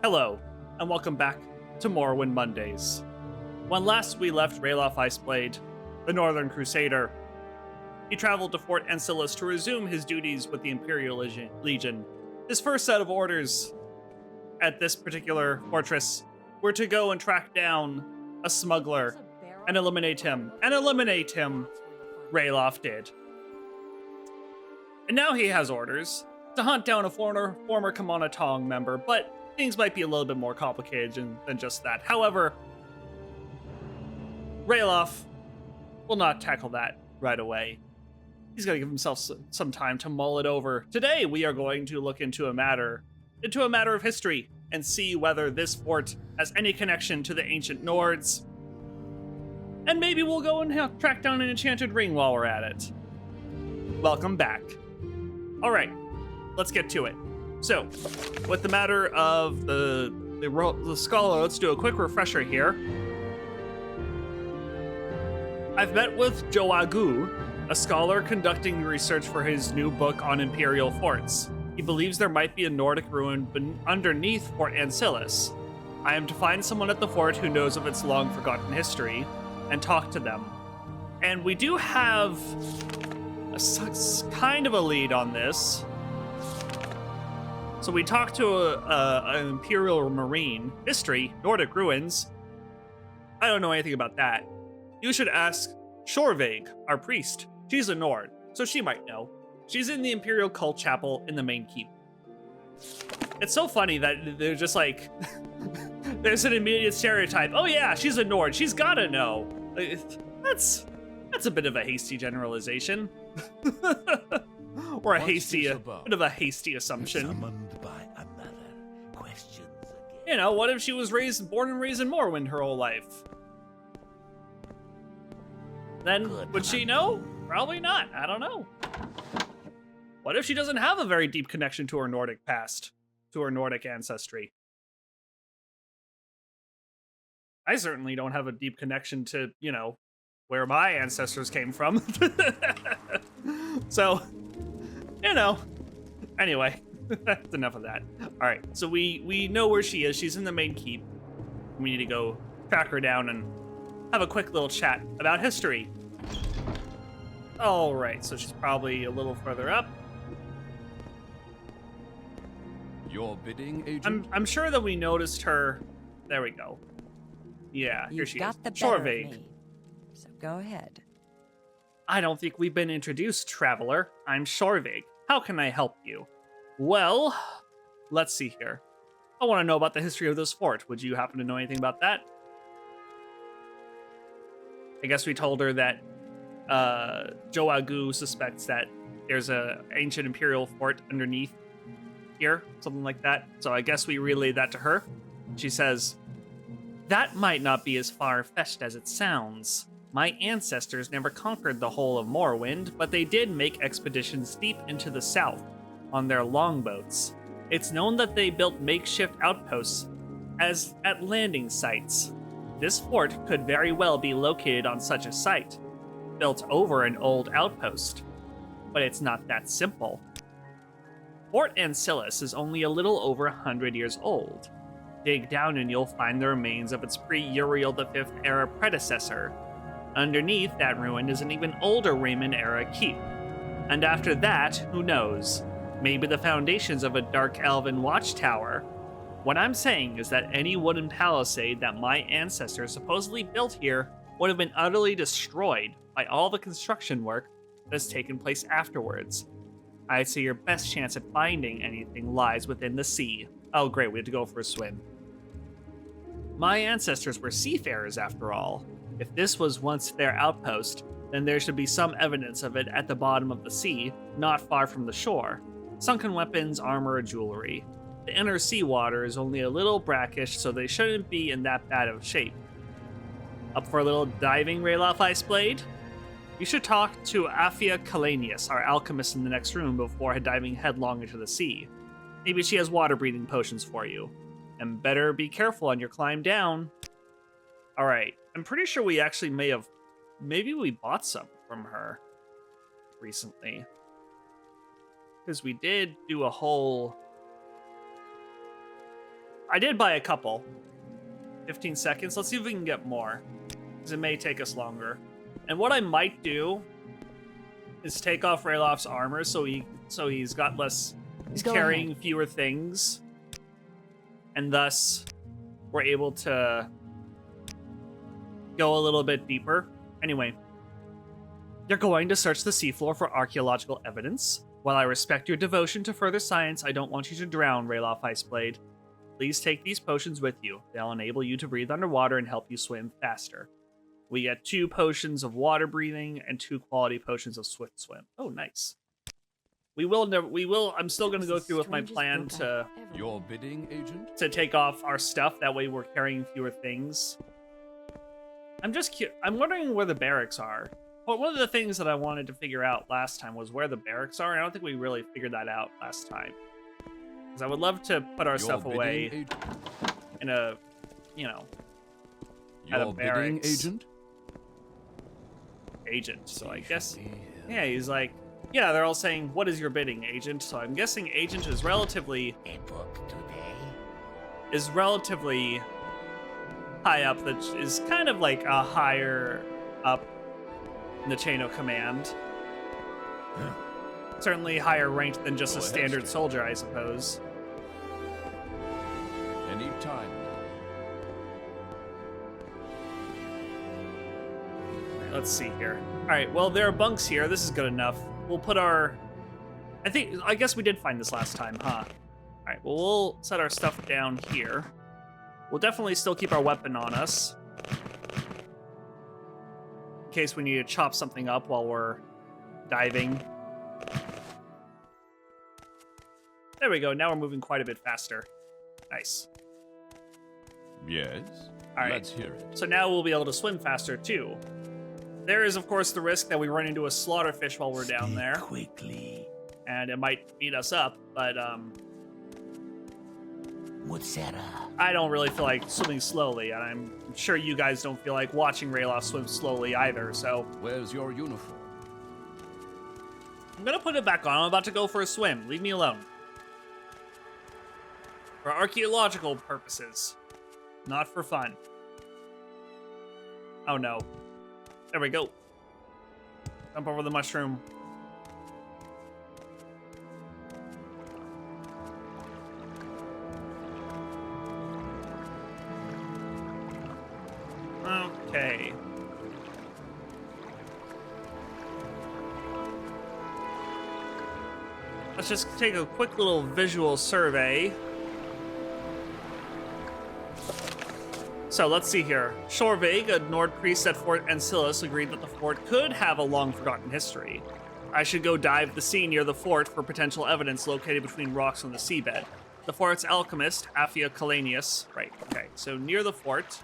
Hello, and welcome back to Morrowind Mondays. When last we left Ralof Iceblade, the Northern Crusader, he traveled to Fort Ancillus to resume his duties with the Imperial Legion. His first set of orders at this particular fortress were to go and track down a smuggler and eliminate him. Ralof did. And now he has orders to hunt down a former Kamana Tong member, but things might be a little bit more complicated than just that. However, Ralof will not tackle that right away. He's going to give himself some time to mull it over. Today, we are going to look into a matter of history and see whether this fort has any connection to the ancient Nords. And maybe we'll go and track down an enchanted ring while we're at it. Welcome back. All right, let's get to it. So, with the matter of the scholar, let's do a quick refresher here. I've met with Joagu, a scholar conducting research for his new book on Imperial forts. He believes there might be a Nordic ruin underneath Fort Ancillus. I am to find someone at the fort who knows of its long-forgotten history and talk to them. And we do have kind of a lead on this. So we talked to an Imperial Marine. History, Nordic ruins. I don't know anything about that. You should ask Shorvig, our priest. She's a Nord, so she might know. She's in the Imperial Cult Chapel in the main keep. It's so funny that they're just like, there's an immediate stereotype. Oh yeah, she's a Nord. She's gotta know. That's a bit of a hasty generalization. Or a bit of a hasty assumption. Summoned by another. Questions again. You know, what if she was born and raised in Morrowind her whole life? Then would she know? Probably not. I don't know. What if she doesn't have a very deep connection to her Nordic past, to her Nordic ancestry? I certainly don't have a deep connection to, you know, where my ancestors came from. So, you know, anyway, that's enough of that. All right, so we know where she is. She's in the main keep. We need to go track her down and have a quick little chat about history. All right, so she's probably a little further up. Your bidding, agent? I'm sure that we noticed her. There we go. Yeah, here she is. You've got the better of Shorvig. me, so go ahead. I don't think we've been introduced, traveler. I'm Shorvig. How can I help you? Well, let's see here. I want to know about the history of this fort. Would you happen to know anything about that? I guess we told her that Joagu suspects that there's a ancient Imperial fort underneath here, something like that. So I guess we relayed that to her. She says, that might not be as far-fetched as it sounds. My ancestors never conquered the whole of Morrowind, but they did make expeditions deep into the south on their longboats. It's known that they built makeshift outposts at landing sites. This fort could very well be located on such a site, built over an old outpost. But it's not that simple. Fort Ancillus is only a little over 100 years old. Dig down and you'll find the remains of its pre-Uriel V era predecessor. Underneath that ruin is an even older Raymond era keep. And after that, who knows? Maybe the foundations of a dark elven watchtower. What I'm saying is that any wooden palisade that my ancestors supposedly built here would have been utterly destroyed by all the construction work that has taken place afterwards. I'd say your best chance at finding anything lies within the sea. Oh great, we had to go for a swim. My ancestors were seafarers after all. If this was once their outpost, then there should be some evidence of it at the bottom of the sea, not far from the shore. Sunken weapons, armor, or jewelry. The inner seawater is only a little brackish, so they shouldn't be in that bad of shape. Up for a little diving, Ralof Iceblade? You should talk to Afia Kalanius, our alchemist in the next room, before diving headlong into the sea. Maybe she has water-breathing potions for you. And better be careful on your climb down. Alright, I'm pretty sure we actually maybe we bought some from her recently. Because we did do a whole I did buy a couple. 15 seconds. Let's see if we can get more, because it may take us longer. And what I might do is take off Rayloff's armor so he's got less. He's Go carrying ahead. fewer things, and thus we're able to go a little bit deeper. Anyway, you're going to search the seafloor for archaeological evidence. While I respect your devotion to further science, I don't want you to drown, Rayloff Iceblade. Please take these potions with you. They'll enable you to breathe underwater and help you swim faster. We get 2 potions of water breathing and 2 quality potions of swift swim. Oh, nice. We will. I'm still going to go through with my plan to Your bidding, agent? take off our stuff. That way we're carrying fewer things. I'm wondering where the barracks are. Well, one of the things that I wanted to figure out last time was where the barracks are. And I don't think we really figured that out last time. Because I would love to put our stuff away in a, at a Your bidding, barracks. agent? So I guess, yeah, he's like, yeah, they're all saying, what is your bidding, agent? So I'm guessing agent is relatively high up, that is kind of like a higher up in the chain of command. Certainly higher ranked than just Go a ahead, standard Skip. soldier, I suppose. Any time. Let's see here. All right, well, there are bunks here. This is good enough. We'll put our... I guess we did find this last time, huh? All right, well, we'll set our stuff down here. We'll definitely still keep our weapon on us, in case we need to chop something up while we're diving. There we go. Now we're moving quite a bit faster. Nice. Yes? All right. Let's hear it. So now we'll be able to swim faster, too. There is, of course, the risk that we run into a slaughterfish while we're down there. Quickly. And it might eat us up, but What's that? I don't really feel like swimming slowly, and I'm sure you guys don't feel like watching Rayloff swim slowly either, so Where's your uniform? I'm gonna put it back on. I'm about to go for a swim. Leave me alone. For archaeological purposes, not for fun. Oh no. There we go. Jump over the mushroom. Okay. Let's just take a quick little visual survey. So let's see here. Shorvig, a Nord priest at Fort Ancillus, agreed that the fort could have a long-forgotten history. I should go dive the sea near the fort for potential evidence located between rocks on the seabed. The fort's alchemist, Afia Kalanius. Right, okay, so near the fort.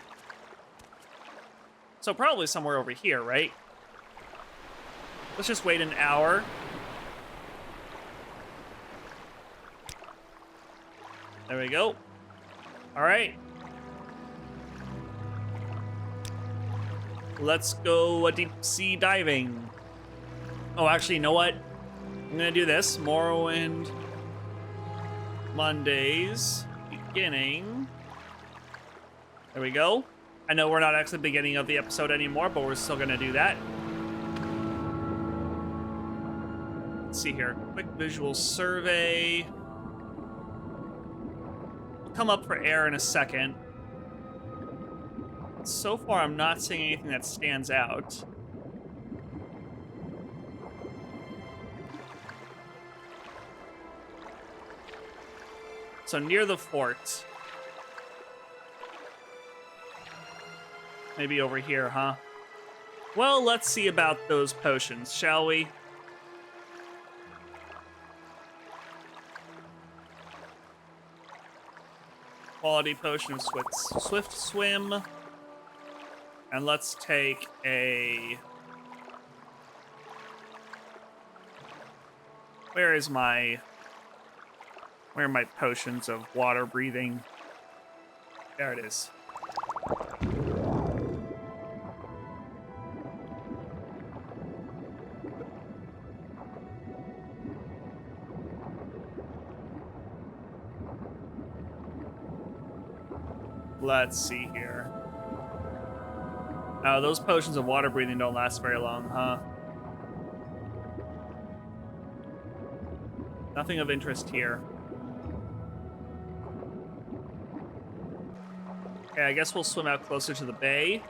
So probably somewhere over here, right? Let's just wait an hour. There we go. All right. Let's go deep sea diving. Oh, actually, you know what? I'm gonna do this. Morrowind Mondays beginning. There we go. I know we're not actually the beginning of the episode anymore, but we're still gonna do that. Let's see here. Quick visual survey. We'll come up for air in a second. So far, I'm not seeing anything that stands out. So near the fort. Maybe over here, huh? Well, let's see about those potions, shall we? Quality potion of swift swim. And let's take a... Where are my potions of water breathing? There it is. Let's see here. Oh, those potions of water breathing don't last very long, huh? Nothing of interest here. Okay, I guess we'll swim out closer to the bay.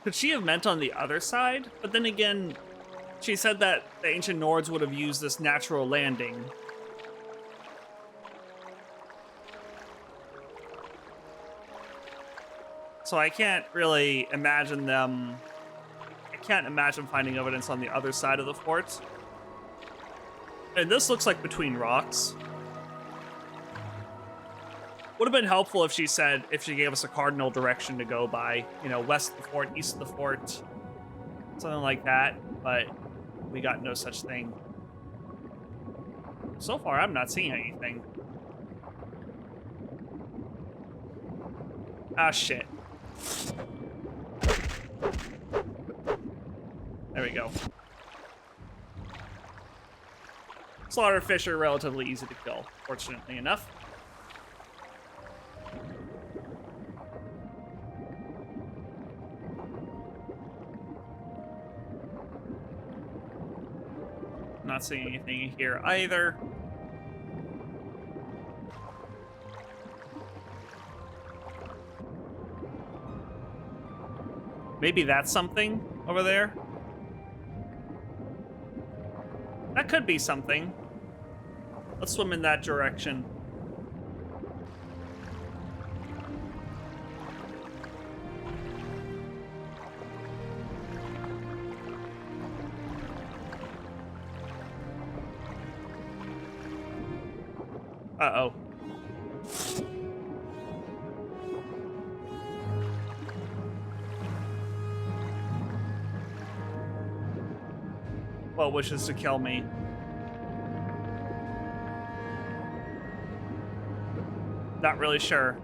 Could she have meant on the other side? But then again, she said that the ancient Nords would have used this natural landing. So I can't really imagine them... I can't imagine finding evidence on the other side of the fort. And this looks like between rocks. Would have been helpful if she gave us a cardinal direction to go by. You know, west of the fort, east of the fort. Something like that, but we got no such thing. So far, I'm not seeing anything. Ah, shit. There we go. Slaughterfish are relatively easy to kill, fortunately enough. Not seeing anything here either. Maybe that's something over there. That could be something. Let's swim in that direction. Uh-oh. What wishes to kill me? Not really sure.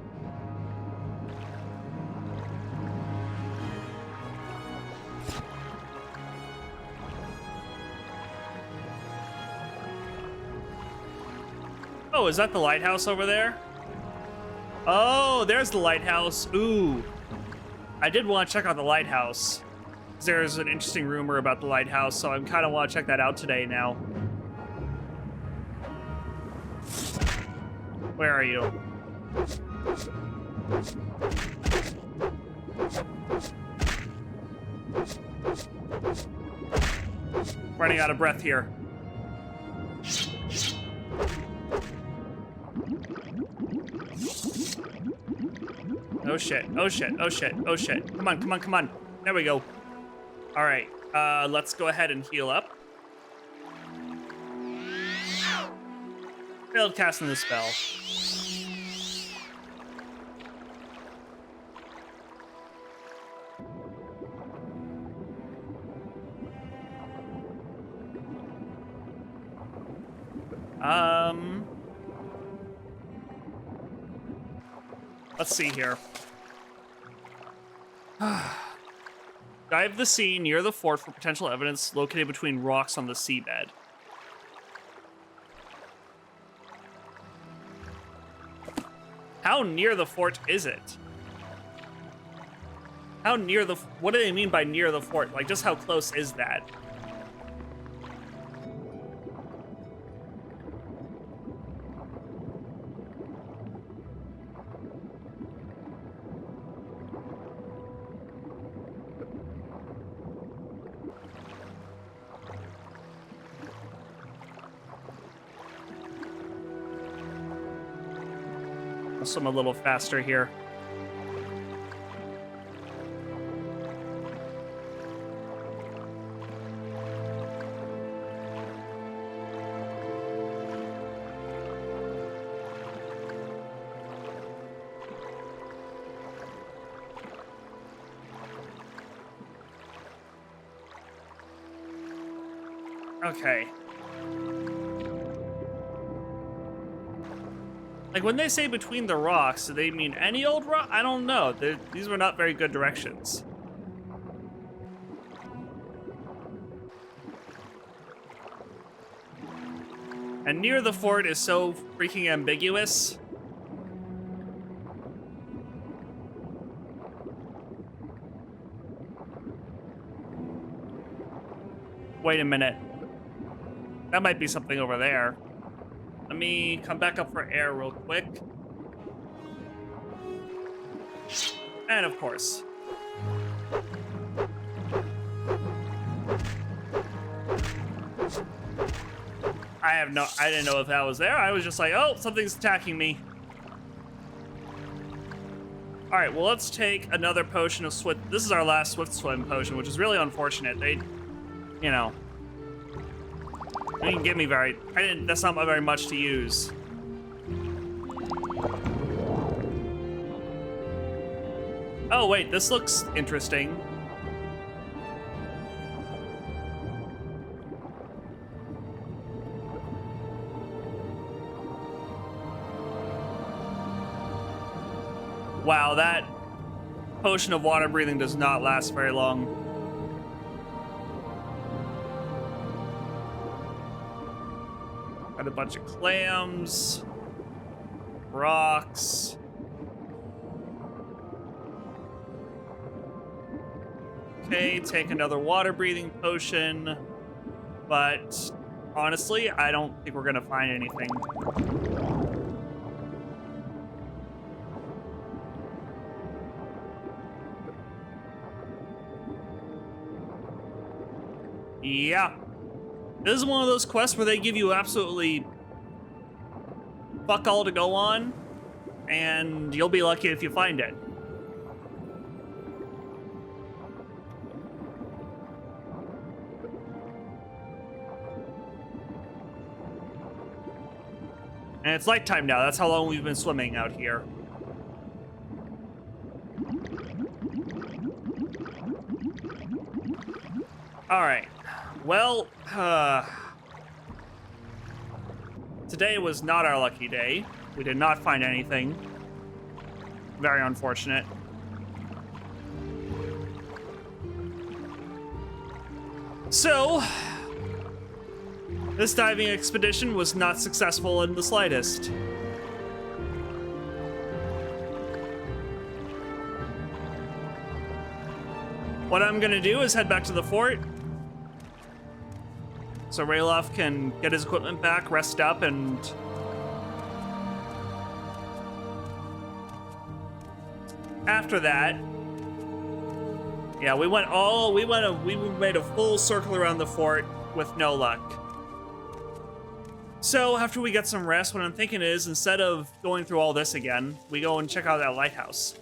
Oh, is that the lighthouse over there? Oh, there's the lighthouse. Ooh. I did want to check out the lighthouse. There's an interesting rumor about the lighthouse, so I kind of want to check that out today now. Where are you? Running out of breath here. Oh shit, oh shit, oh shit, oh shit. Come on, come on, come on. There we go. All right, let's go ahead and heal up. Failed casting the spell. Let's see here. Dive the sea near the fort for potential evidence located between rocks on the seabed. How near the fort is it? How near the... What do they mean by near the fort? Like, just how close is that? I'm a little faster here. Okay. Like, when they say between the rocks, do they mean any old rock? I don't know. These were not very good directions. And near the fort is so freaking ambiguous. Wait a minute. That might be something over there. Let me come back up for air real quick. And of course. I didn't know if that was there. I was just like, oh, something's attacking me. All right, well, let's take another potion of Swift. This is our last Swift Swim potion, which is really unfortunate. They, you know, they didn't give me that's not very much to use. Oh, wait, this looks interesting. Wow, that potion of water breathing does not last very long. Got a bunch of clams, rocks. Okay, take another water breathing potion, but honestly, I don't think we're gonna find anything. Yeah. This is one of those quests where they give you absolutely fuck all to go on, and you'll be lucky if you find it. And it's nighttime now. That's how long we've been swimming out here. All right. Well, today was not our lucky day. We did not find anything. Very unfortunate. So, this diving expedition was not successful in the slightest. What I'm gonna do is head back to the fort, so Ralof can get his equipment back, rest up, and after that, yeah, we made a full circle around the fort with no luck. So after we get some rest, what I'm thinking is, instead of going through all this again, we go and check out that lighthouse.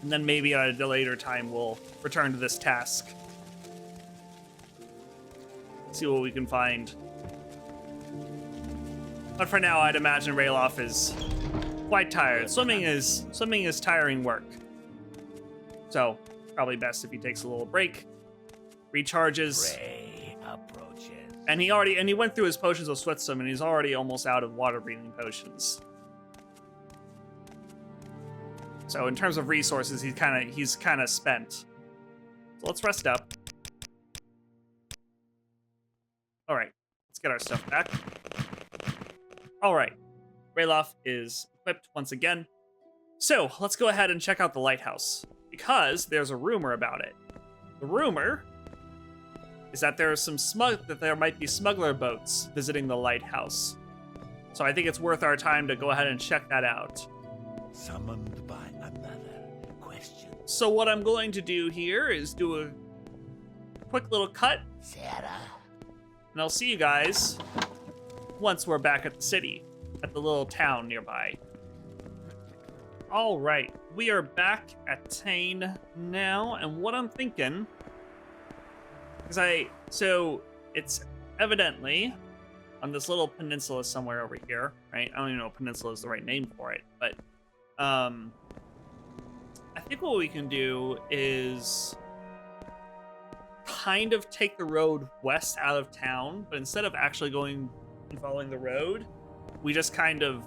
And then maybe at a later time, we'll return to this task. See what we can find. But for now, I'd imagine Ralof is quite tired. Swimming is tiring work. So probably best if he takes a little break, recharges. Ray approaches. And he went through his potions of Swift Swim, and he's already almost out of water breathing potions. So in terms of resources, he's kind of spent. So let's rest up. All right, let's get our stuff back. All right, Ralof is equipped once again. So let's go ahead and check out the lighthouse, because there's a rumor about it. The rumor is that there might be smuggler boats visiting the lighthouse. So I think it's worth our time to go ahead and check that out. Summoned by another question. So what I'm going to do here is do a quick little cut, Sarah. and I'll see you guys once we're back at the city, at the little town nearby. All right, we are back at Tane now, and what I'm thinking is so it's evidently on this little peninsula somewhere over here, right? I don't even know if peninsula is the right name for it, but I think what we can do is kind of take the road west out of town, but instead of actually going and following the road, we just kind of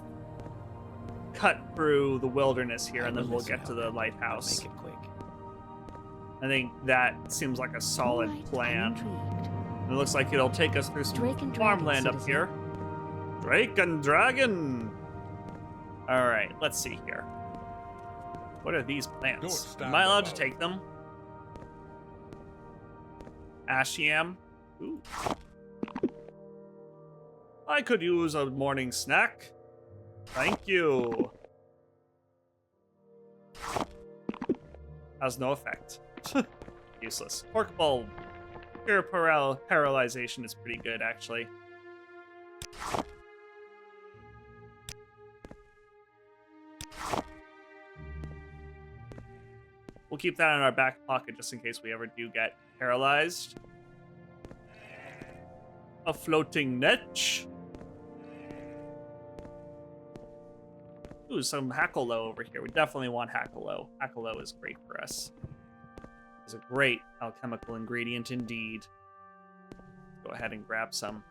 cut through the wilderness here, and then we'll get to the lighthouse. Make it quick. I think that seems like a solid Alright, I'm plan. intrigued. It looks like it'll take us through Drake some and Dragon, farmland up citizen. here. Drake and Dragon. All right, let's see here. What are these Don't plants? stand Am I allowed to about. take them? Ash yam. Ooh. I could use a morning snack. Thank you. Has no effect. Useless. Pork bulb. Pure paralyzation is pretty good, actually. We'll keep that in our back pocket just in case we ever do get paralyzed. A floating netch. Ooh, some Hackalo over here. We definitely want Hackalo. Hackalo is great for us. It's a great alchemical ingredient indeed. Let's go ahead and grab some.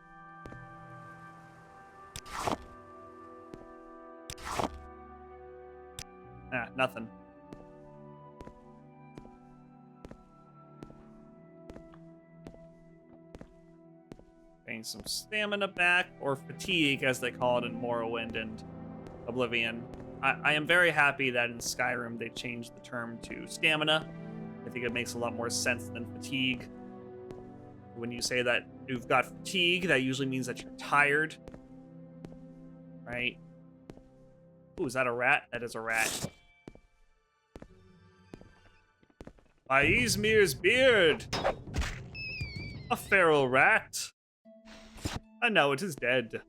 Ah, nothing. Getting some stamina back, or fatigue as they call it in Morrowind and Oblivion. I am very happy that in Skyrim they changed the term to stamina. I think it makes a lot more sense than fatigue. When you say that you've got fatigue, that usually means that you're tired. Right? Ooh, is that a rat? That is a rat. By Izmir's beard! A feral rat! And now it is dead.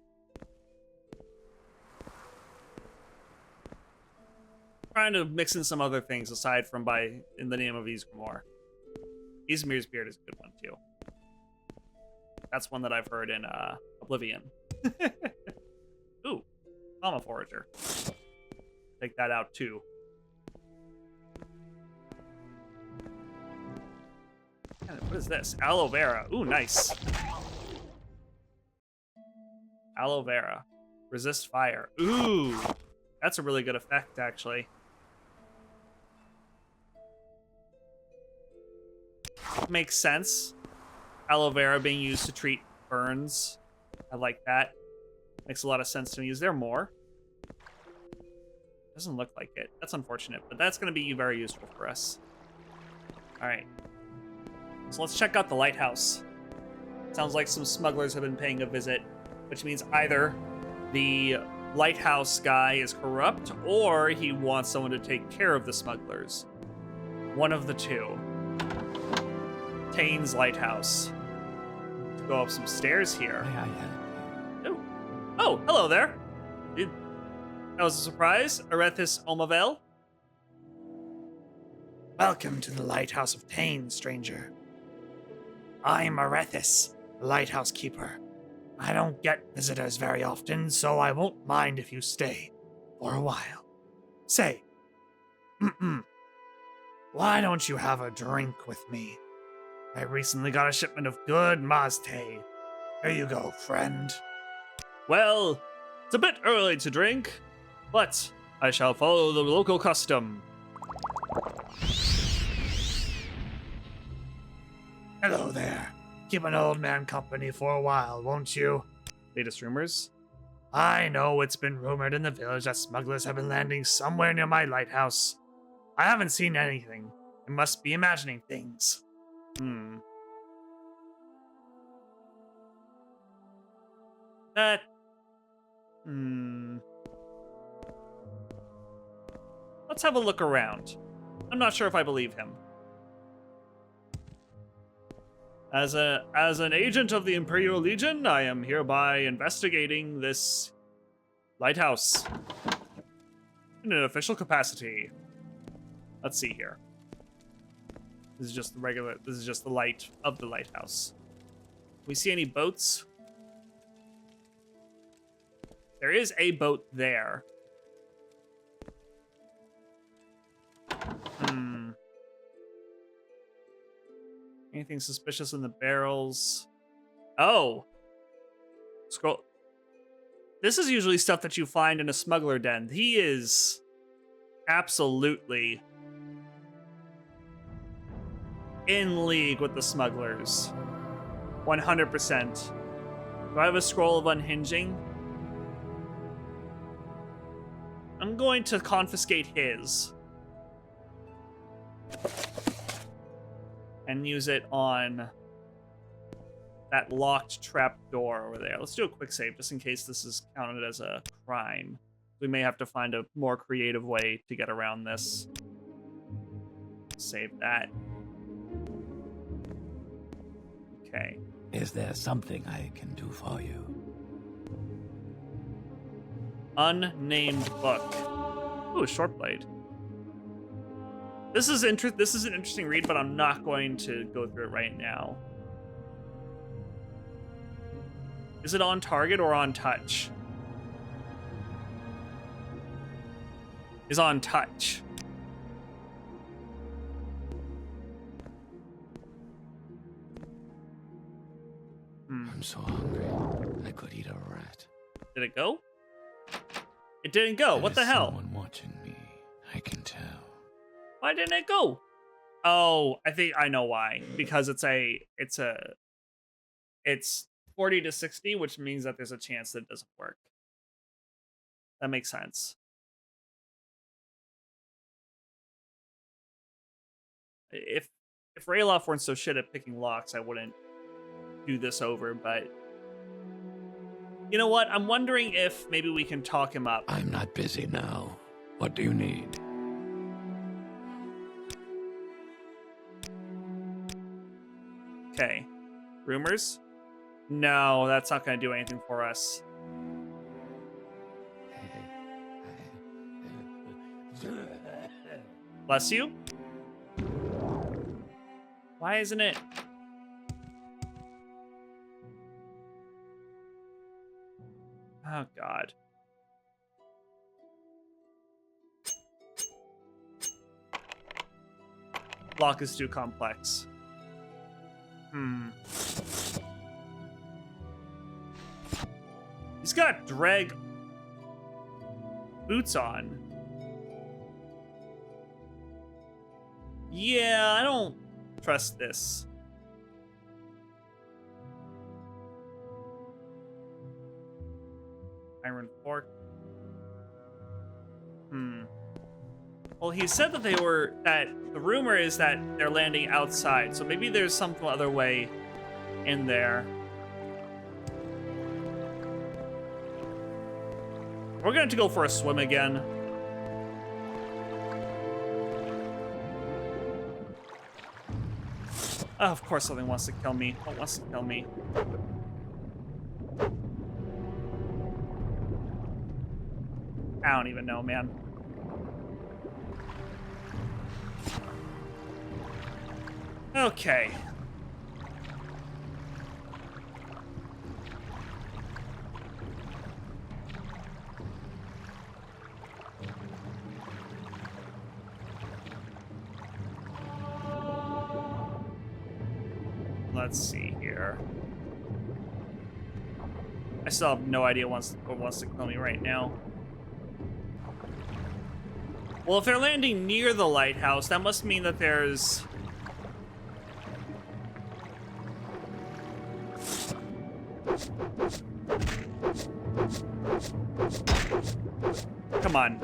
Trying to mix in some other things aside from by in the name of Izgrimor. Izmir's beard is a good one too. That's one that I've heard in Oblivion. Ooh, Mama Forager. Take that out too. What is this? Aloe vera. Ooh, nice. Aloe vera. Resist fire. Ooh, that's a really good effect, actually. Makes sense. Aloe vera being used to treat burns. I like that. Makes a lot of sense to me. Is there more? Doesn't look like it. That's unfortunate, but that's going to be very useful for us. All right. So let's check out the lighthouse. Sounds like some smugglers have been paying a visit, which means either the lighthouse guy is corrupt or he wants someone to take care of the smugglers. One of the two. Tane's lighthouse. Let's go up some stairs here. May I help you? Oh, hello there. That was a surprise. Arethis Omavel. Welcome to the Lighthouse of Tane, stranger. I'm Arethis, the lighthouse keeper. I don't get visitors very often, so I won't mind if you stay for a while. Say, why don't you have a drink with me? I recently got a shipment of good Mazte. Here you go, friend. Well, it's a bit early to drink, but I shall follow the local custom. Hello there. Keep an old man company for a while, won't you? Latest rumors? I know it's been rumored in the village that smugglers have been landing somewhere near my lighthouse. I haven't seen anything. I must be imagining things. That... Let's have a look around. I'm not sure if I believe him. As an agent of the Imperial Legion, I am hereby investigating this lighthouse in an official capacity. Let's see here. This is just the light of the lighthouse. We see any boats? There is a boat there. Anything suspicious in the barrels? Oh. Scroll. This is usually stuff that you find in a smuggler den. He is absolutely in league with the smugglers. 100%. Do I have a scroll of unhinging? I'm going to confiscate his. And use it on that locked trap door over there. Let's do a quick save just in case this is counted as a crime. We may have to find a more creative way to get around this. Save that. Okay. Is there something I can do for you? Unnamed book. Ooh, short blade. This is an interesting read, but I'm not going to go through it right now. Is it on target or on touch? Is on touch. I'm so hungry. I could eat a rat. Did it go? It didn't go. What the hell? Someone watching me. I can tell. Why didn't it go? Oh, I think I know why. Because it's 40 to 60, which means that there's a chance that it doesn't work. That makes sense. If Rayloff weren't so shit at picking locks, I wouldn't do this over, but you know what? I'm wondering if maybe we can talk him up. I'm not busy now. What do you need? Okay. Rumors? No, that's not going to do anything for us. Bless you? Why isn't it? Oh, God. Lock is too complex. He's got drag boots on. Yeah, I don't trust this. Iron fork. Well, he said that the rumor is that they're landing outside, so maybe there's some other way in there. We're going to go for a swim again. Oh, of course something wants to kill me. What wants to kill me? I don't even know, man. Okay. Let's see here. I still have no idea what wants to kill me right now. Well, if they're landing near the lighthouse, that must mean that there's... Come on.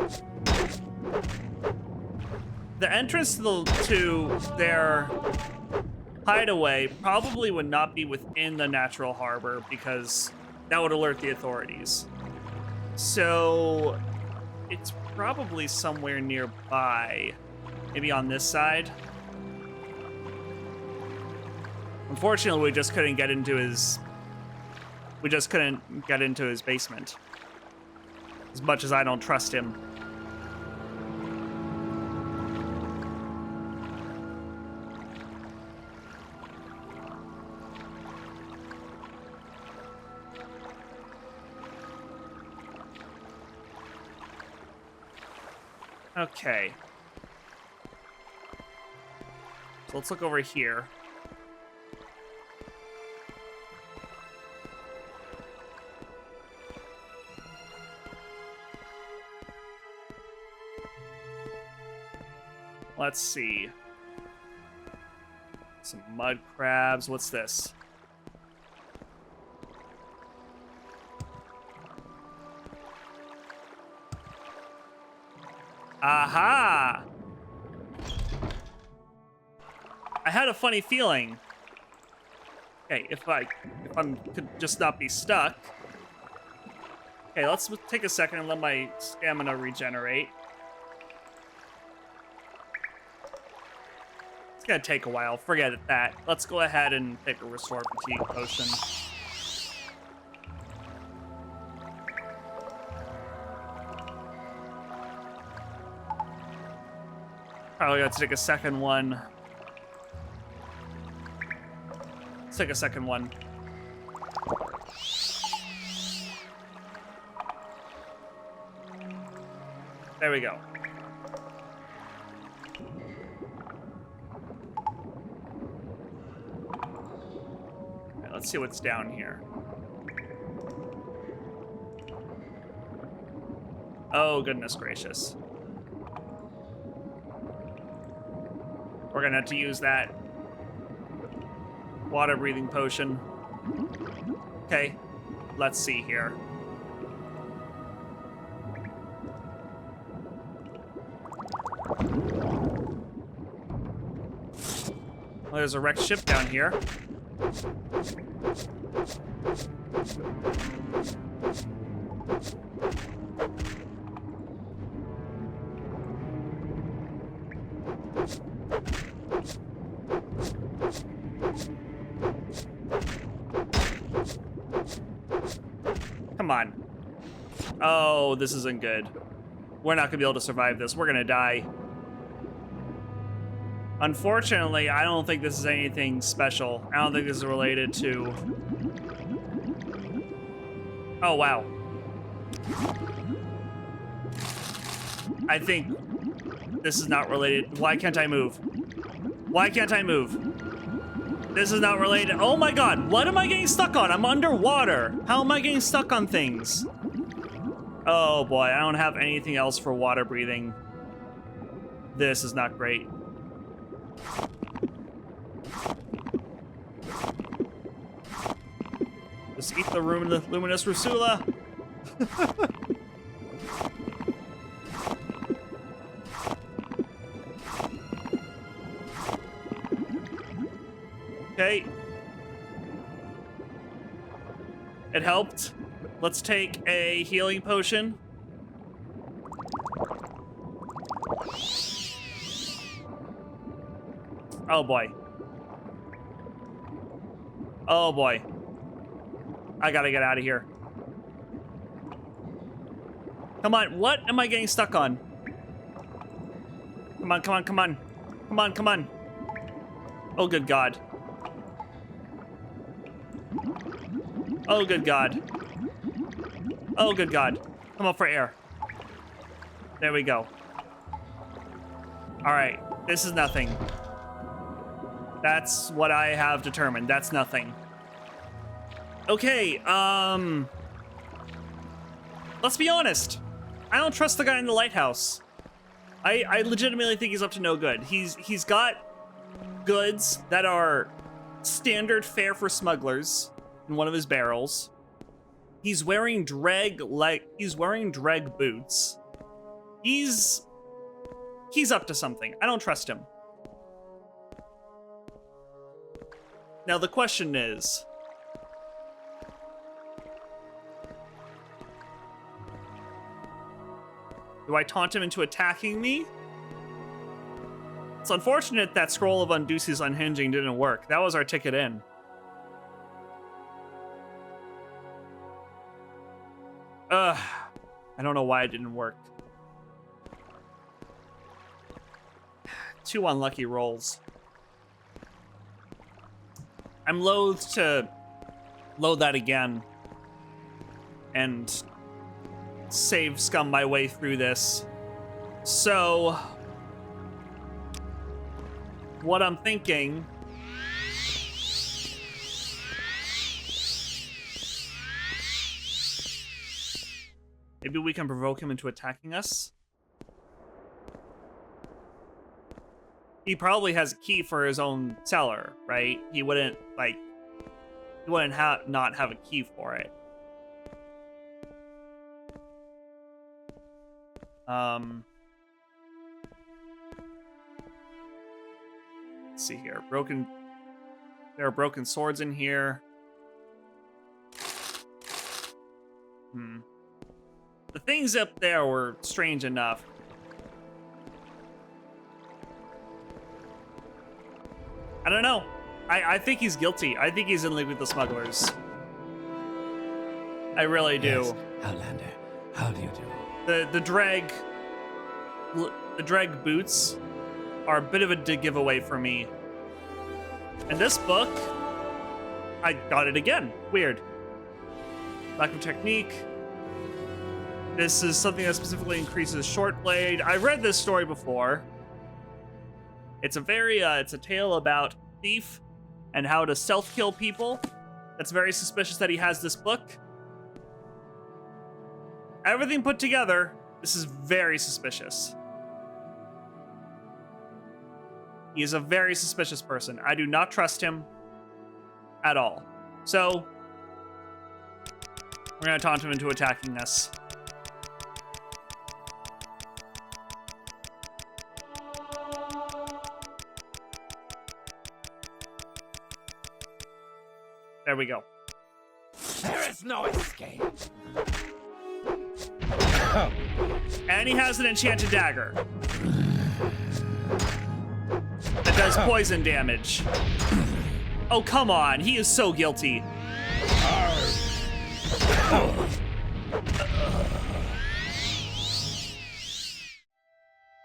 The entrance to their hideaway probably would not be within the natural harbor because that would alert the authorities. So it's probably somewhere nearby. Maybe on this side. Unfortunately, we just couldn't get into his basement. As much as I don't trust him. Okay. So let's look over here. Let's see. Some mud crabs. What's this? Aha! I had a funny feeling. Okay, if I could just not be stuck. Okay, let's take a second and let my stamina regenerate. It's gonna take a while. Forget that. Let's go ahead and take a restore fatigue potion. Probably got to take a second one. Let's take a second one. There we go. Okay, let's see what's down here. Oh, goodness gracious. We're gonna have to use that water breathing potion. Okay, let's see here. Well, there's a wrecked ship down here. Come on. Oh, this isn't good. We're not gonna be able to survive this. We're gonna die. Unfortunately, I don't think this is anything special. I don't think this is related to... Oh, wow. I think this is not related. Why can't I move? Why can't I move? This is not related. Oh my god, what am I getting stuck on? I'm underwater. How am I getting stuck on things? Oh boy, I don't have anything else for water breathing. This is not great. Just eat the luminous Rusula. Okay. It helped. Let's take a healing potion. Oh boy. Oh boy. I gotta get out of here. Come on, what am I getting stuck on? Come on, come on, come on. Come on, come on. Oh, good God. Oh, good God. Oh, good God. Come up for air. There we go. All right, this is nothing. That's what I have determined. That's nothing. Okay, let's be honest. I don't trust the guy in the lighthouse. I legitimately think he's up to no good. He's got goods that are standard fare for smugglers in one of his barrels. He's wearing dreg boots. He's up to something. I don't trust him. Now the question is, do I taunt him into attacking me? It's unfortunate that Scroll of Unduce's Unhinging didn't work. That was our ticket in. I don't know why it didn't work. 2 unlucky rolls. I'm loath to load that again and save scum my way through this. So, what I'm thinking... Maybe we can provoke him into attacking us? He probably has a key for his own cellar, right? He wouldn't, like... He wouldn't not have a key for it. Let's see here. There are broken swords in here. The things up there were strange enough. I don't know. I think he's guilty. I think he's in league with the smugglers. I really do. Yes, Outlander, how do you do? The drag boots are a bit of a giveaway for me. And this book, I got it again. Weird. Lack of technique. This is something that specifically increases short blade. I've read this story before. It's a tale about a thief and how to stealth kill people. That's very suspicious that he has this book. Everything put together, this is very suspicious. He is a very suspicious person. I do not trust him at all. So, we're going to taunt him into attacking us. There we go. There is no escape. And he has an enchanted dagger that does poison damage. Oh, come on. He is so guilty.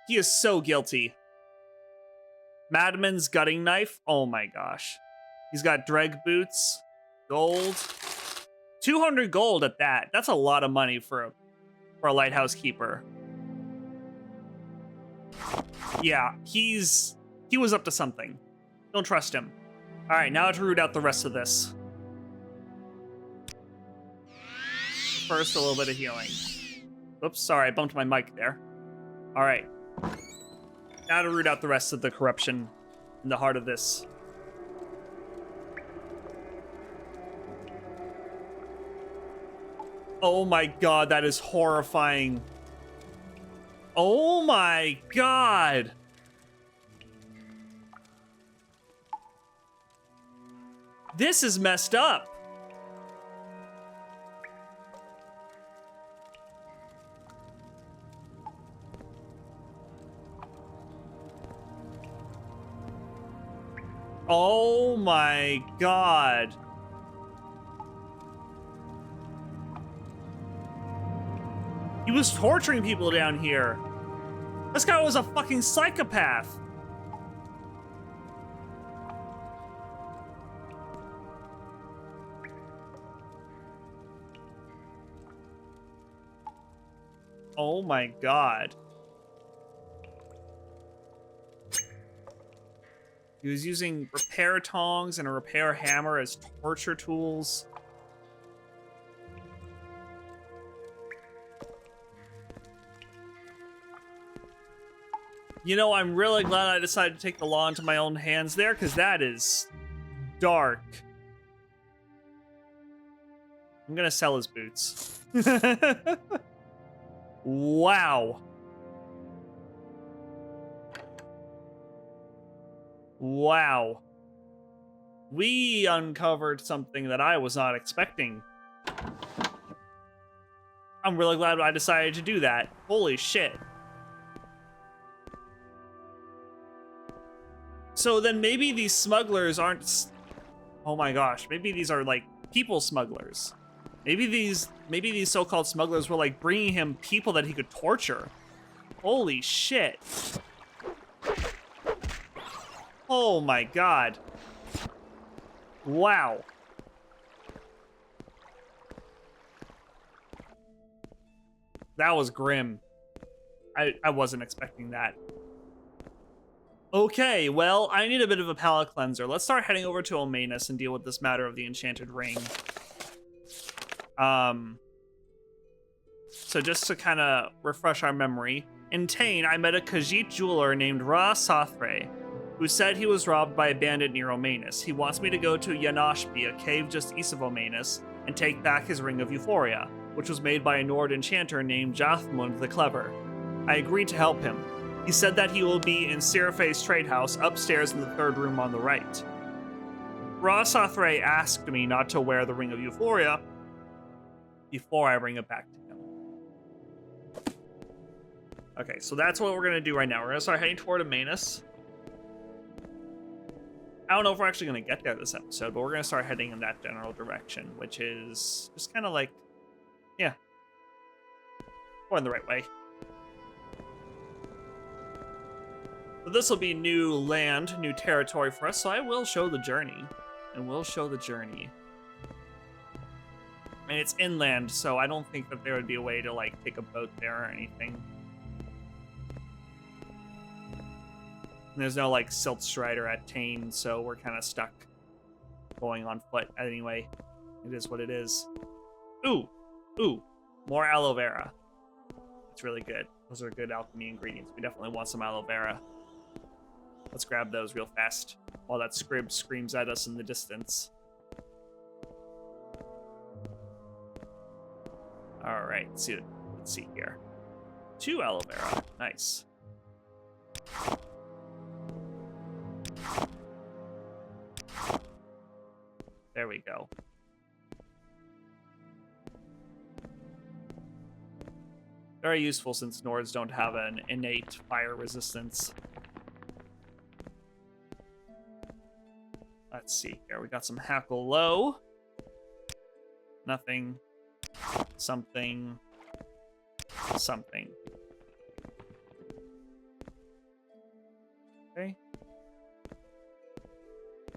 He is so guilty. Madman's gutting knife. Oh my gosh. He's got dreg boots. Gold. 200 gold at that. That's a lot of money for a lighthouse keeper. Yeah, he was up to something. Don't trust him. All right, now to root out the rest of this. First, a little bit of healing. Oops, sorry, I bumped my mic there. All right. Now to root out the rest of the corruption in the heart of this. Oh my god, that is horrifying. Oh my god. This is messed up. Oh my god. He was torturing people down here. This guy was a fucking psychopath. Oh my god. He was using repair tongs and a repair hammer as torture tools. You know, I'm really glad I decided to take the law into my own hands there, because that is dark. I'm gonna sell his boots. Wow. Wow. We uncovered something that I was not expecting. I'm really glad I decided to do that. Holy shit. So then maybe these smugglers aren't... Oh my gosh, maybe these are like people smugglers. Maybe these so-called smugglers were like bringing him people that he could torture. Holy shit. Oh my god. Wow. That was grim. I wasn't expecting that. Okay, well, I need a bit of a palate cleanser. Let's start heading over to Omanus and deal with this matter of the enchanted ring. So just to kind of refresh our memory, in Tain, I met a Khajiit jeweler named Ra Sathre, who said he was robbed by a bandit near Omanus. He wants me to go to Yanashbi, a cave just east of Omanus, and take back his Ring of Euphoria, which was made by a Nord enchanter named Jathmund the Clever. I agreed to help him. He He said that he will be in Seraphe's trade house upstairs in the 3rd room on the right. Rosathray asked me not to wear the Ring of Euphoria before I bring it back to him. Okay, so that's what we're going to do right now. We're going to start heading toward Amanus. I don't know if we're actually going to get there this episode, but we're going to start heading in that general direction, which is just kind of like, yeah, going the right way. So this will be new land, new territory for us, so I will show the journey. And we'll show the journey. And it's inland, so I don't think that there would be a way to, like, take a boat there or anything. And there's no, like, silt strider at Tain, so we're kind of stuck going on foot. Anyway, it is what it is. Ooh, more aloe vera. It's really good. Those are good alchemy ingredients. We definitely want some aloe vera. Let's grab those real fast while that scrib screams at us in the distance. All right, let's see here. 2 aloe vera, nice. There we go. Very useful since Nords don't have an innate fire resistance. Let's see here. We got some Hackle Low. Nothing. Something. Something. Okay.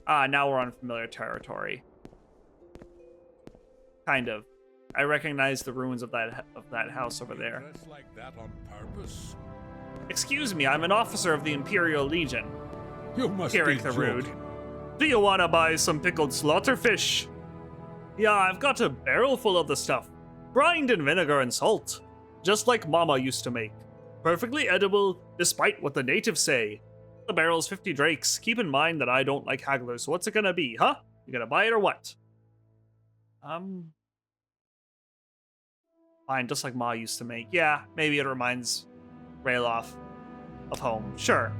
Now we're on familiar territory. Kind of. I recognize the ruins of that house over there. Dress like that on purpose? Excuse me, I'm an officer of the Imperial Legion. You must Kirik be the Rude. joking. Do you want to buy some pickled slaughterfish? Yeah, I've got a barrel full of the stuff. Brined in vinegar and salt. Just like Mama used to make. Perfectly edible, despite what the natives say. The barrel's 50 drakes. Keep in mind that I don't like hagglers, so what's it gonna be, huh? You gonna buy it or what? Fine, just like Ma used to make. Yeah, maybe it reminds Rayloff of home. Sure.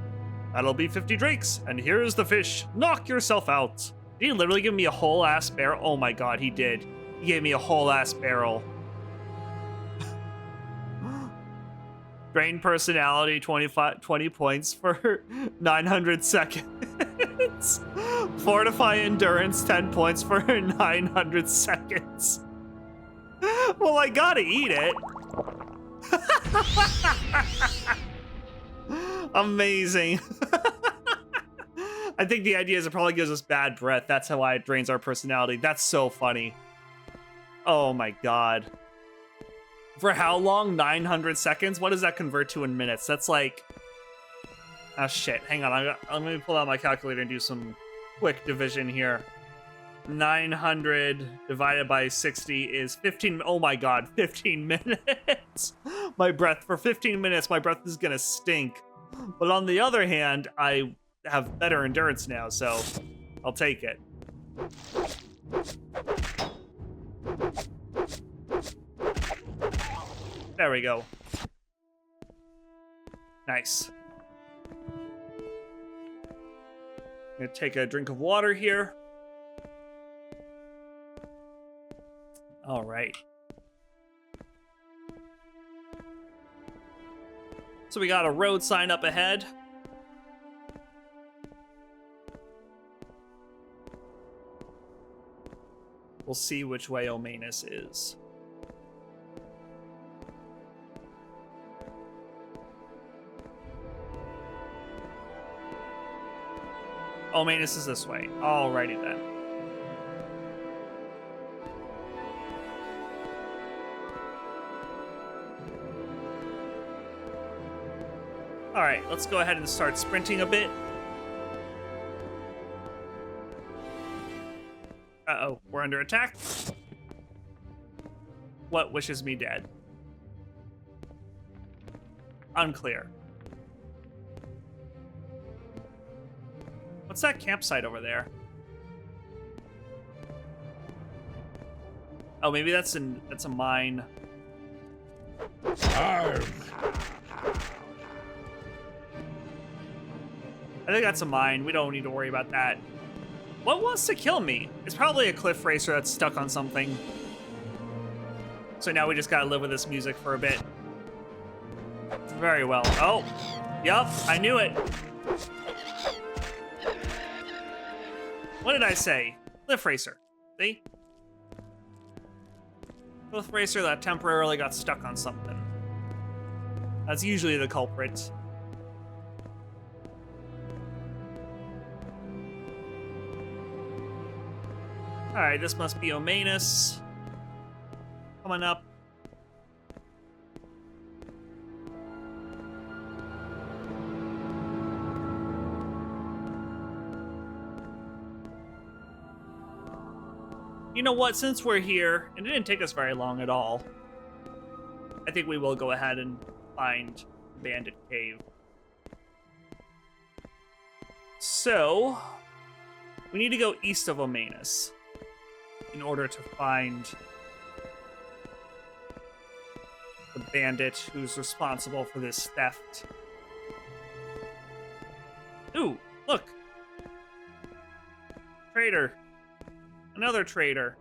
That'll be 50 drakes, and here's the fish. Knock yourself out. Did he literally give me a whole ass barrel? Oh my god, he did. He gave me a whole ass barrel. Drain personality, 20 points for 900 seconds. Fortify endurance, 10 points for 900 seconds. Well, I gotta eat it. Amazing. I think the idea is it probably gives us bad breath. That's how it drains our personality. That's so funny. Oh my god. For how long? 900 seconds? What does that convert to in minutes? That's like... Oh shit, hang on. I'm gonna pull out my calculator and do some quick division here. 900 divided by 60 is 15. Oh my god, 15 minutes. My breath, for 15 minutes, my breath is gonna stink. But on the other hand, I have better endurance now, so I'll take it. There we go. Nice. I'm gonna take a drink of water here. All right. So we got a road sign up ahead. We'll see which way Omanus is. Omanus is this way. Alrighty then. Alright, let's go ahead and start sprinting a bit. Uh-oh, we're under attack. What wishes me dead? Unclear. What's that campsite over there? Oh, maybe that's a mine. Arm. think that's a mine. We don't need to worry about that. What wants to kill me? It's probably a cliff racer that's stuck on something. So now we just gotta live with this music for a bit. Very well. Oh, yup, I knew it. What did I say? Cliff racer. See? Cliff racer that temporarily got stuck on something. That's usually the culprit. Alright, this must be Omanus. Coming up. You know what, since we're here, and it didn't take us very long at all, I think we will go ahead and find Bandit Cave. So, we need to go east of Omanus in order to find the bandit who's responsible for this theft. Ooh, look! Traitor. Another traitor.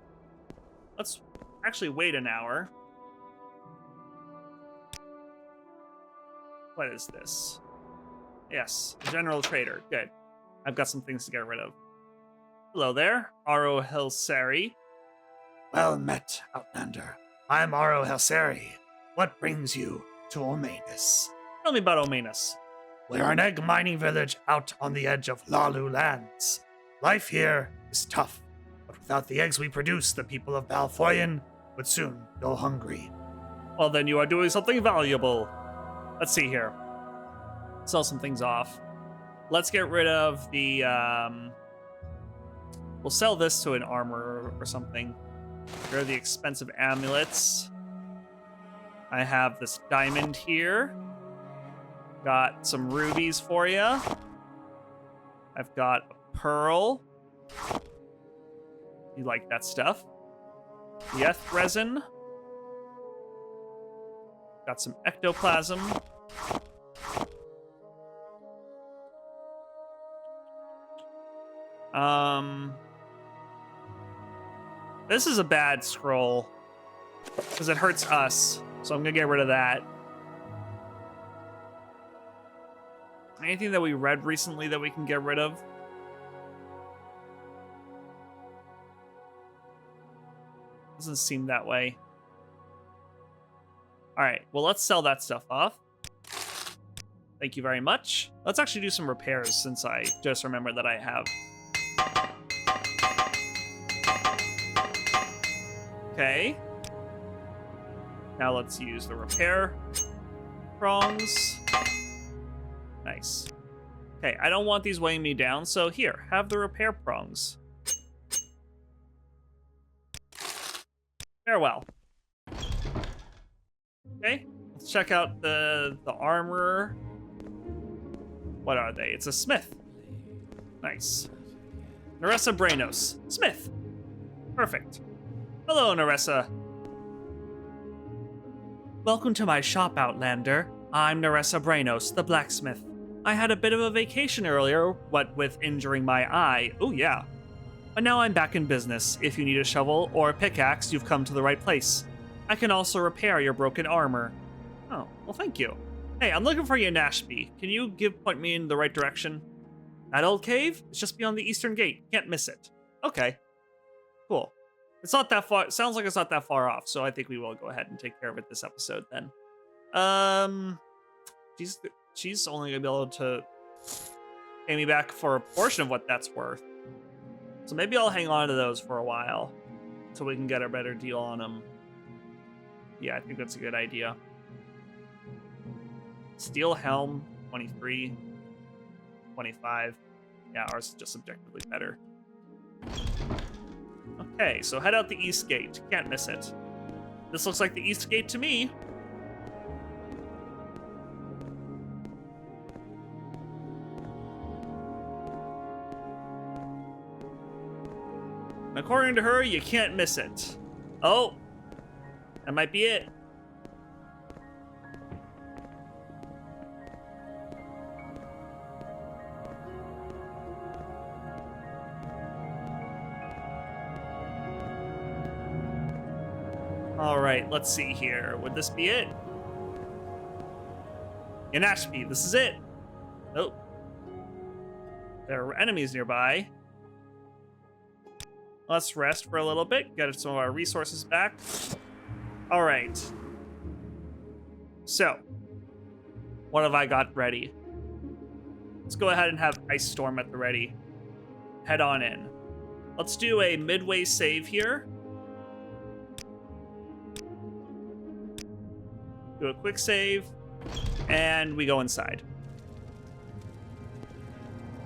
Let's actually wait an hour. What is this? Yes, general trader. Good. I've got some things to get rid of. Hello there, Aro Helseri. Well met, Outlander. I'm Aro Helseri. What brings you to Omanus? Tell me about Omanus. We're an egg mining village out on the edge of Lalu lands. Life here is tough, but without the eggs we produce, the people of Balfoyan would soon go hungry. Well, then you are doing something valuable. Let's see here. Sell some things off. Let's get rid of the, we'll sell this to an armorer or something. Here are the expensive amulets. I have this diamond here. Got some rubies for you. I've got a pearl. You like that stuff. Yeth resin. Got some ectoplasm. This is a bad scroll because it hurts us, so I'm gonna get rid of that. Anything that we read recently that we can get rid of? Doesn't seem that way. All right, well, let's sell that stuff off. Thank you very much. Let's actually do some repairs since I just remembered that I have. Okay. Now let's use the repair prongs. Nice. Okay, I don't want these weighing me down, so here, have the repair prongs. Farewell. Okay, let's check out the armorer. What are they? It's a smith. Nice. Neressa Brainos. Smith. Perfect. Hello, Neressa. Welcome to my shop, Outlander. I'm Neressa Brainos, the blacksmith. I had a bit of a vacation earlier, what with injuring my eye. Oh, yeah. But now I'm back in business. If you need a shovel or a pickaxe, you've come to the right place. I can also repair your broken armor. Oh, well, thank you. Hey, I'm looking for you in Ashby. Can you point me in the right direction? That old cave? It's just beyond the eastern gate. Can't miss it. Okay. Cool. It's not that far. It sounds like it's not that far off, so I think we will go ahead and take care of it this episode then. She's only gonna be able to pay me back for a portion of what that's worth. So maybe I'll hang on to those for a while so we can get a better deal on them. Yeah, I think that's a good idea. Steel helm, 23, 25. Yeah, ours is just objectively better. Okay, so head out the east gate. Can't miss it. This looks like the east gate to me. According to her, you can't miss it. Oh, that might be it. All right, let's see here. Would this be it? Yanashpi, this is it. Nope. There are enemies nearby. Let's rest for a little bit, get some of our resources back. All right. So, what have I got ready? Let's go ahead and have Ice Storm at the ready. Head on in. Let's do a midway save here. Do a quick save, and we go inside.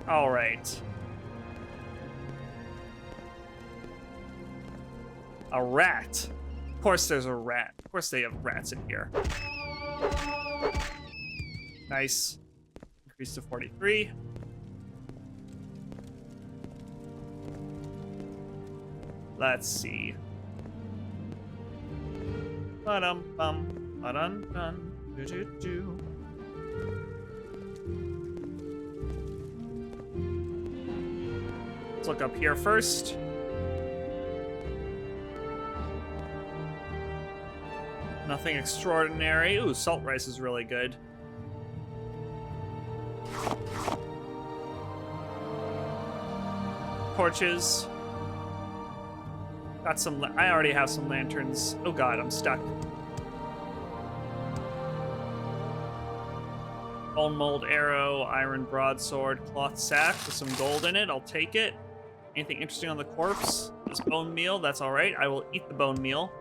All right. A rat. Of course there's a rat. Of course they have rats in here. Nice. Increase to 43. Let's see. Ba-dum-bum. Ba-dun-dun. Do-do-do. Let's look up here first. Nothing extraordinary. Ooh, salt rice is really good. Torches. Got some. I already have some lanterns. Oh god, I'm stuck. Bone mold arrow, iron broadsword, cloth sack with some gold in it. I'll take it. Anything interesting on the corpse? This bone meal. That's all right. I will eat the bone meal.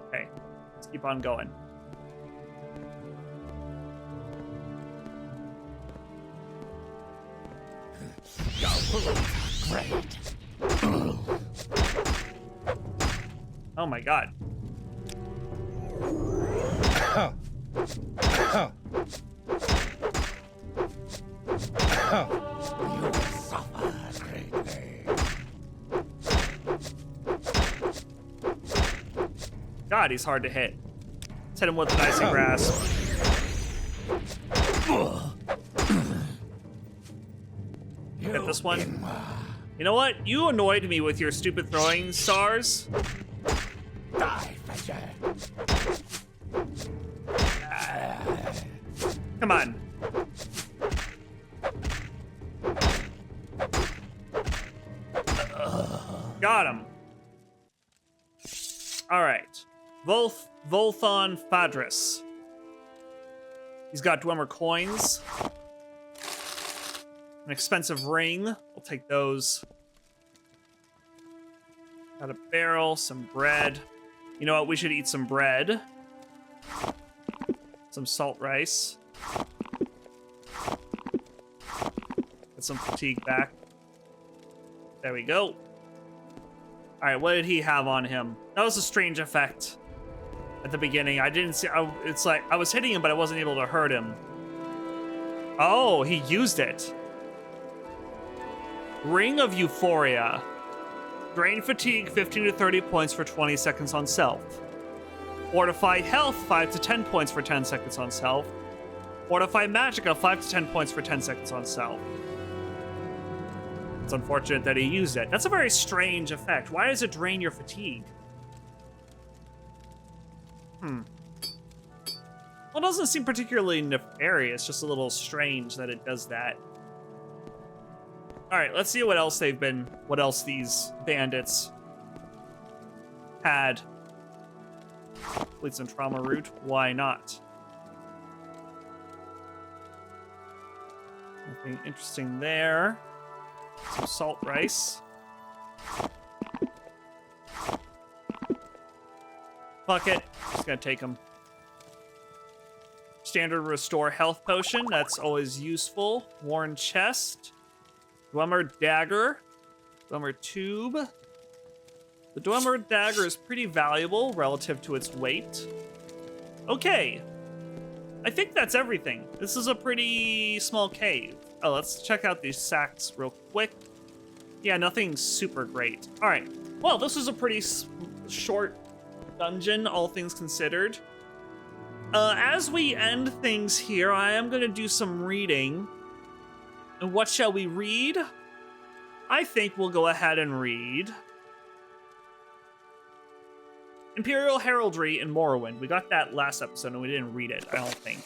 Okay, let's keep on going. Great. Oh my god. You will suffer greatly. God, he's hard to hit. Let's hit him with an icy grasp. Hit this one. You know what? You annoyed me with your stupid throwing stars. Die, Fetcher. Come on. Got him. All right. Volthon Fadris. He's got Dwemer coins. An expensive ring. I'll take those. Got a barrel, some bread. You know what? We should eat some bread. Some salt rice. Get some fatigue back. There we go. All right, what did he have on him? That was a strange effect at the beginning. I didn't see. It's like I was hitting him, but I wasn't able to hurt him. Oh, he used it. Ring of Euphoria. Drain fatigue 15 to 30 points for 20 seconds on self. Fortify health 5 to 10 points for 10 seconds on self. Fortify magicka 5 to 10 points for 10 seconds on self. It's unfortunate that he used it. That's a very strange effect. Why does it drain your fatigue? Well, it doesn't seem particularly nefarious, just a little strange that it does that. All right, let's see what else these bandits had. Complete some trauma root. Why not? Nothing interesting there. Some salt rice. Fuck it. Just gonna take them. Standard restore health potion. That's always useful. Worn chest. Dwemer dagger. Dwemer tube. The Dwemer dagger is pretty valuable relative to its weight. Okay. I think that's everything. This is a pretty small cave. Oh, let's check out these sacks real quick. Yeah, nothing super great. All right. Well, this was a pretty short dungeon, all things considered. As we end things here, I am going to do some reading. And what shall we read? I think we'll go ahead and read Imperial Heraldry in Morrowind. We got that last episode and we didn't read it, I don't think.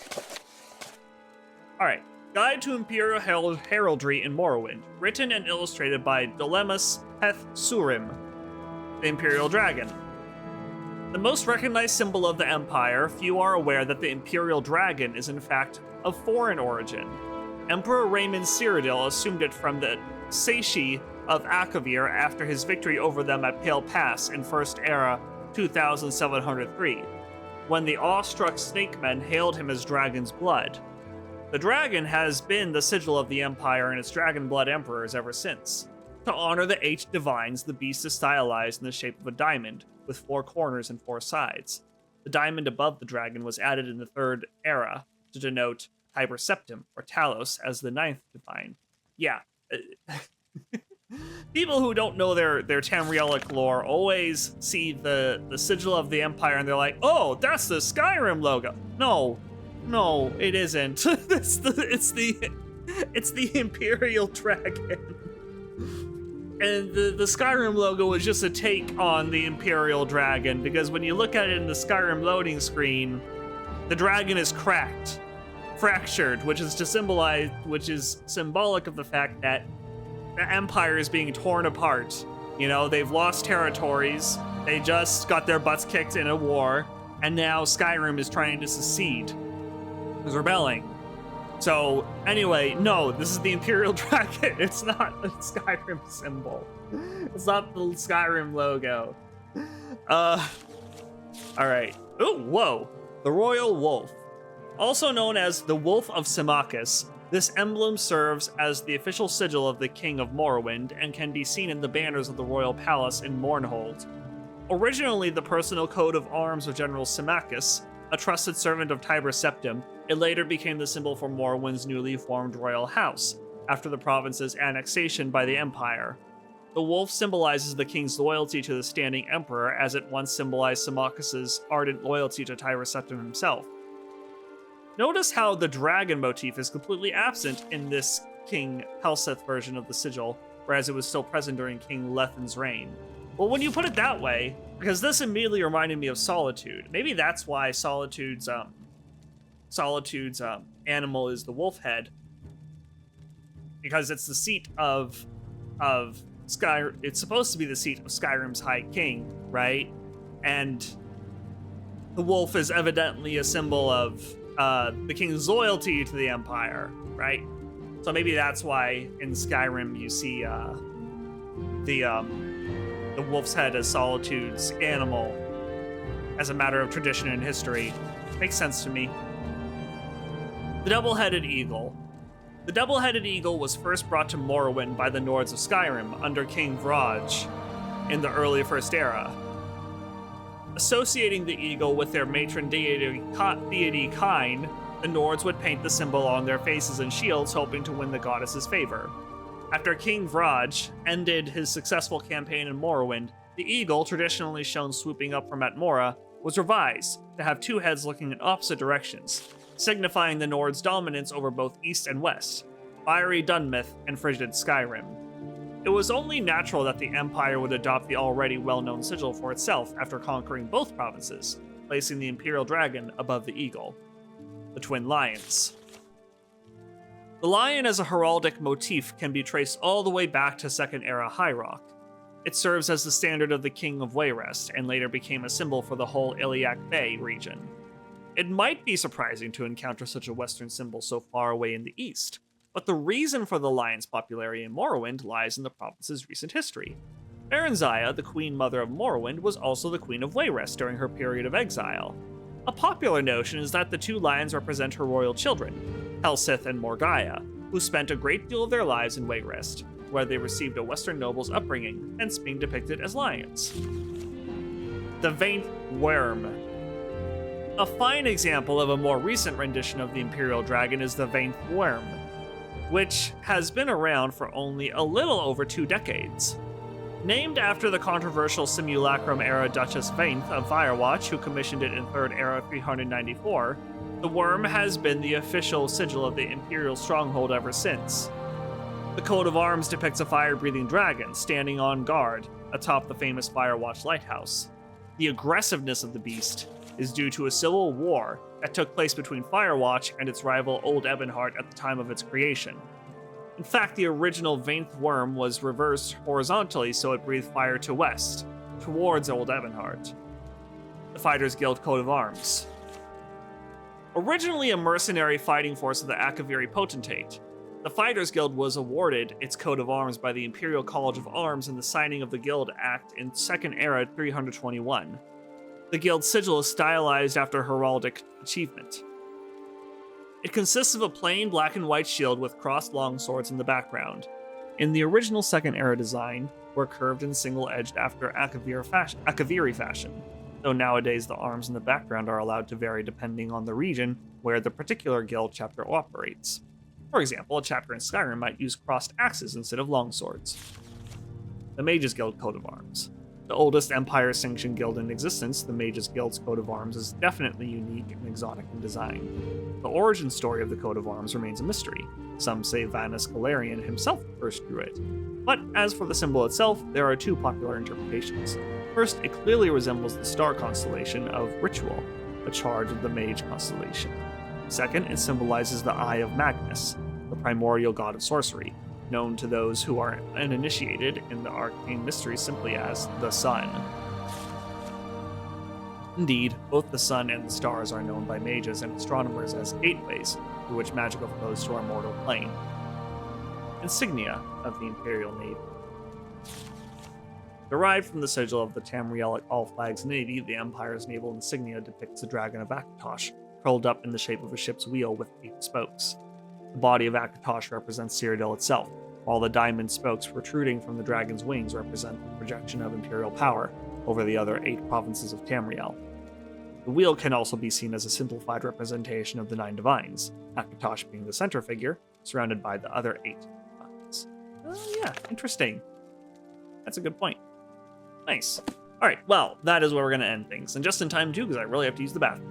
Alright. Guide to Imperial Heraldry in Morrowind. Written and illustrated by Dilemus Heth Surim, the Imperial Dragon. The most recognized symbol of the Empire, few are aware that the Imperial Dragon is in fact of foreign origin. Emperor Raymond Cyrodiil assumed it from the Sashi of Akavir after his victory over them at Pale Pass in First Era 2703, when the awestruck snakemen hailed him as Dragon's Blood. The dragon has been the sigil of the Empire and its Dragon Blood Emperors ever since. To honor the 8 divines, the beast is stylized in the shape of a diamond, with 4 corners and 4 sides. The diamond above the dragon was added in the 3rd Era to denote Tiber Septim, or Talos, as the 9th divine. Yeah. People who don't know their Tamrielic lore always see the sigil of the Empire and they're like, oh, that's the Skyrim logo. No, it isn't. it's the Imperial Dragon. And the Skyrim logo is just a take on the Imperial Dragon, because when you look at it in the Skyrim loading screen, the dragon is fractured, which is symbolic of the fact that the Empire is being torn apart. You know, they've lost territories, they just got their butts kicked in a war, and now Skyrim is trying to secede. Is rebelling. So, anyway, no, this is the Imperial Dragon. It's not the Skyrim symbol. It's not the Skyrim logo. Alright. Oh, whoa. The Royal Wolf. Also known as the Wolf of Symmachus, this emblem serves as the official sigil of the King of Morrowind and can be seen in the banners of the Royal Palace in Mournhold. Originally the personal coat of arms of General Symmachus, a trusted servant of Tiber Septim, it later became the symbol for Morrowind's newly formed royal house, after the province's annexation by the Empire. The wolf symbolizes the king's loyalty to the standing emperor, as it once symbolized Symmachus's ardent loyalty to Tiber Septim himself. Notice how the dragon motif is completely absent in this King Helseth version of the sigil, whereas it was still present during King Lethen's reign. Well, when you put it that way, because this immediately reminded me of Solitude. Maybe that's why Solitude's animal is the wolf head, because it's the seat of Sky. It's supposed to be the seat of Skyrim's High King, right? And the wolf is evidently a symbol of the king's loyalty to the Empire, right? So maybe that's why in Skyrim you see the wolf's head as Solitude's animal, as a matter of tradition and history. Makes sense to me. The Double-Headed Eagle. The Double-Headed Eagle was first brought to Morrowind by the Nords of Skyrim under King Vraj in the early First Era. Associating the eagle with their matron deity Kine, the Nords would paint the symbol on their faces and shields, hoping to win the goddess's favor. After King Vraj ended his successful campaign in Morrowind, the eagle, traditionally shown swooping up from Atmora, was revised to have 2 heads looking in opposite directions, signifying the Nords' dominance over both East and West, fiery Dunmith and frigid Skyrim. It was only natural that the Empire would adopt the already well-known sigil for itself after conquering both provinces, placing the Imperial Dragon above the eagle. The Twin Lions. The lion as a heraldic motif can be traced all the way back to Second Era High Rock. It serves as the standard of the King of Wayrest, and later became a symbol for the whole Iliac Bay region. It might be surprising to encounter such a Western symbol so far away in the east, but the reason for the lion's popularity in Morrowind lies in the province's recent history. Baranzaya, the Queen Mother of Morrowind, was also the Queen of Wayrest during her period of exile. A popular notion is that the 2 lions represent her royal children, Helseth and Morgaya, who spent a great deal of their lives in Wayrest, where they received a Western noble's upbringing, hence being depicted as lions. The Vainth Worm. A fine example of a more recent rendition of the Imperial Dragon is the Vainth Worm, which has been around for only a little over 2 decades. Named after the controversial Simulacrum-era Duchess Vainth of Firewatch, who commissioned it in 3rd Era 394, the worm has been the official sigil of the Imperial stronghold ever since. The coat of arms depicts a fire-breathing dragon standing on guard atop the famous Firewatch lighthouse. The aggressiveness of the beast is due to a civil war that took place between Firewatch and its rival Old Ebonheart at the time of its creation. In fact, the original Vainth worm was reversed horizontally so it breathed fire to west, towards Old Ebonheart. The Fighters Guild coat of arms. Originally a mercenary fighting force of the Akaviri Potentate, the Fighters Guild was awarded its coat of arms by the Imperial College of Arms in the signing of the Guild Act in Second Era 321. The Guild's sigil is stylized after heraldic achievement. It consists of a plain black and white shield with crossed longswords in the background. In the original Second Era design, were curved and single-edged after Akaviri fashion, though nowadays the arms in the background are allowed to vary depending on the region where the particular guild chapter operates. For example, a chapter in Skyrim might use crossed axes instead of longswords. The Mages Guild coat of arms. The oldest Empire-sanctioned guild in existence, the Mages Guild's coat of arms is definitely unique and exotic in design. The origin story of the coat of arms remains a mystery. Some say Vanus Galarian himself first drew it. But as for the symbol itself, there are two popular interpretations. First, it clearly resembles the star constellation of Ritual, a charge of the Mage constellation. Second, it symbolizes the Eye of Magnus, the primordial god of sorcery, known to those who are uninitiated in the arcane mystery simply as the Sun. Indeed, both the Sun and the stars are known by mages and astronomers as gateways through which magic flows to our mortal plane. Insignia of the Imperial Navy. Derived from the sigil of the Tamriel All Flags Navy, the Empire's naval insignia depicts the Dragon of Akatosh, curled up in the shape of a ship's wheel with 8 spokes. The body of Akatosh represents Cyrodiil itself, while the diamond spokes protruding from the dragon's wings represent the projection of imperial power over the other 8 provinces of Tamriel. The wheel can also be seen as a simplified representation of the 9 divines, Akatosh being the center figure, surrounded by the other 8 divines. Oh yeah, interesting. That's a good point. Nice. Alright, well, that is where we're going to end things, and just in time too, because I really have to use the bathroom.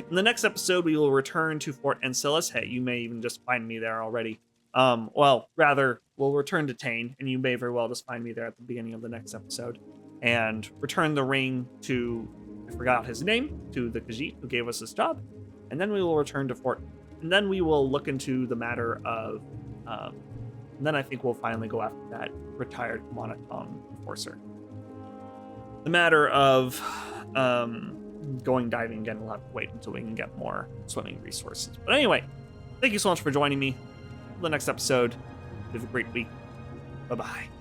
In the next episode, we will return to Fort Ancillus. Hey, you may even just find me there already. Well, rather, we'll return to Tain, and you may very well just find me there at the beginning of the next episode, and return the ring to, I forgot his name, to the Khajiit who gave us this job, and then we will return to Fort, and then we will look into the matter of, and then I think we'll finally go after that retired Monotone enforcer. The matter of going diving again, we'll have to wait until we can get more swimming resources. But anyway, thank you so much for joining me. For the next episode, have a great week. Bye-bye.